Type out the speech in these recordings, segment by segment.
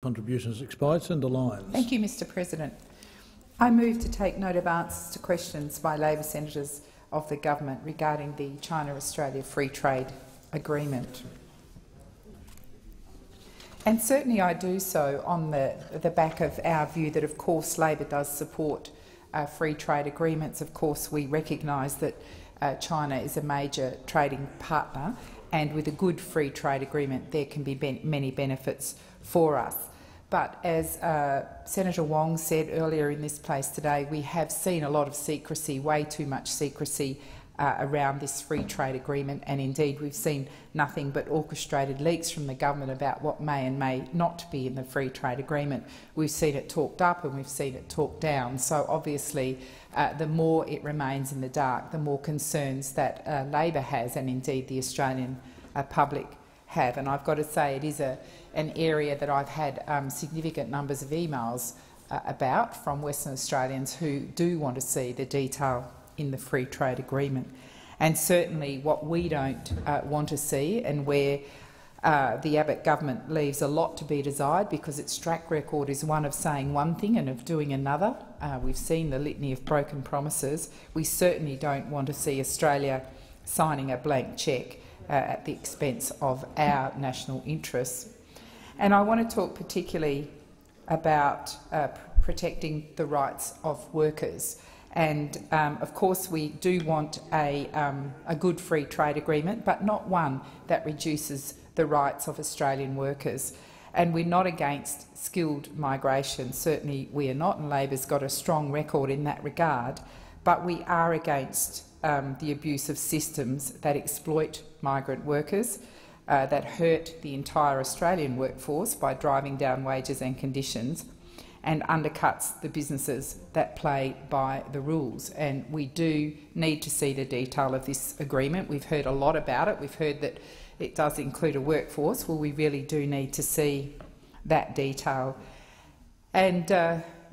Contributions expired. Senator Lyons. Thank you, Mr President. I move to take note of answers to questions by Labor senators of the government regarding the China-Australia Free Trade Agreement. And certainly I do so on the back of our view that, of course, Labor does support free trade agreements. Of course, we recognise that China is a major trading partner, and with a good free trade agreement there can be many benefits for us. But as Senator Wong said earlier in this place today, we have seen a lot of secrecy, way too much secrecy around this free trade agreement, and indeed we've seen nothing but orchestrated leaks from the government about what may and may not be in the free trade agreement. We've seen it talked up and we've seen it talked down. So obviously the more it remains in the dark, the more concerns that Labor has, and indeed the Australian public have. And I've got to say it is an area that I've had significant numbers of emails about from Western Australians who do want to see the detail in the free trade agreement. And certainly what we don't want to see, and where the Abbott government leaves a lot to be desired because its track record is one of saying one thing and of doing another. We've seen the litany of broken promises. We certainly don't want to see Australia signing a blank cheque at the expense of our national interests. And I want to talk particularly about protecting the rights of workers. And of course we do want a good free trade agreement, but not one that reduces the rights of Australian workers. And we're not against skilled migration. Certainly we are not, and Labor's got a strong record in that regard. But we are against the abuse of systems that exploit migrant workers, that hurt the entire Australian workforce by driving down wages and conditions, and undercuts the businesses that play by the rules. And we do need to see the detail of this agreement. We've heard a lot about it. We've heard that it does include a workforce. Well, we really do need to see that detail. And,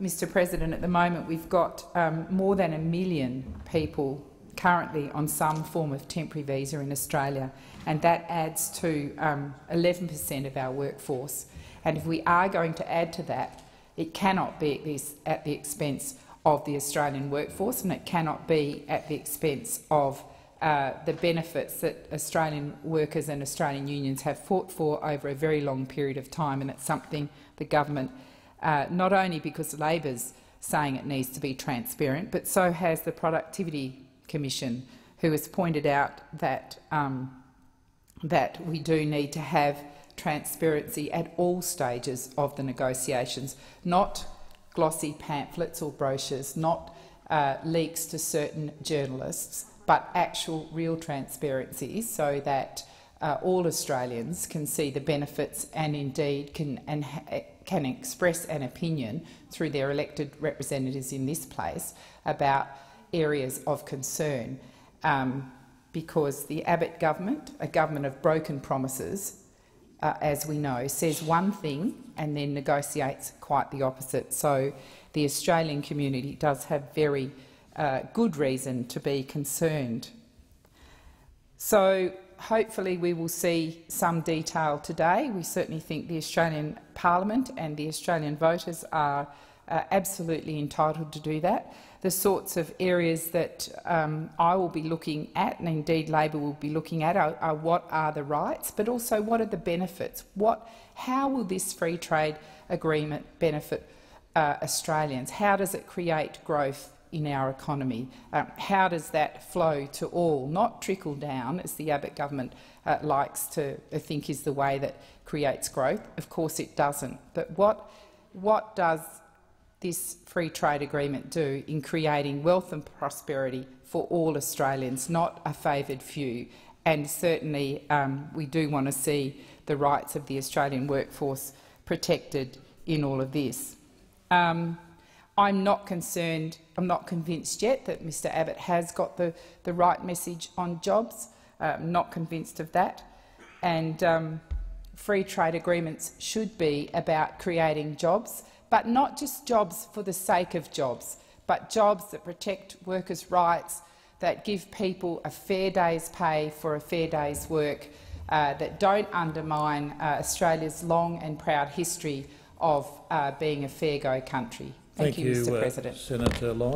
Mr President, at the moment we've got more than 1 million people currently on some form of temporary visa in Australia, and that adds to 11% of our workforce. And if we are going to add to that, it cannot be at the expense of the Australian workforce, and it cannot be at the expense of the benefits that Australian workers and Australian unions have fought for over a very long period of time. And it's something the government, not only because Labor's saying it needs to be transparent, but so has the Productivity Commission, who has pointed out that that we do need to have transparency at all stages of the negotiations, not glossy pamphlets or brochures, not leaks to certain journalists, but actual real transparency, so that all Australians can see the benefits and indeed can express an opinion through their elected representatives in this place about areas of concern, because the Abbott government, a government of broken promises, as we know, says one thing and then negotiates quite the opposite. So the Australian community does have very good reason to be concerned. So hopefully we will see some detail today. We certainly think the Australian Parliament and the Australian voters are absolutely entitled to do that. The sorts of areas that I will be looking at, and indeed Labor will be looking at, are what are the rights, but also what are the benefits. How will this free trade agreement benefit Australians? How does it create growth in our economy? How does that flow to all, not trickle down, as the Abbott government likes to think is the way that creates growth? Of course it doesn't. But what does this free trade agreement do in creating wealth and prosperity for all Australians, not a favoured few? And certainly we do want to see the rights of the Australian workforce protected in all of this. I'm not concerned, I'm not convinced yet that Mr Abbott has got the right message on jobs. I'm not convinced of that. And free trade agreements should be about creating jobs, but not just jobs for the sake of jobs, but jobs that protect workers' rights, that give people a fair day's pay for a fair day's work, that don't undermine Australia's long and proud history of being a fair go country. Thank you, Mr. President. Senator Lyon.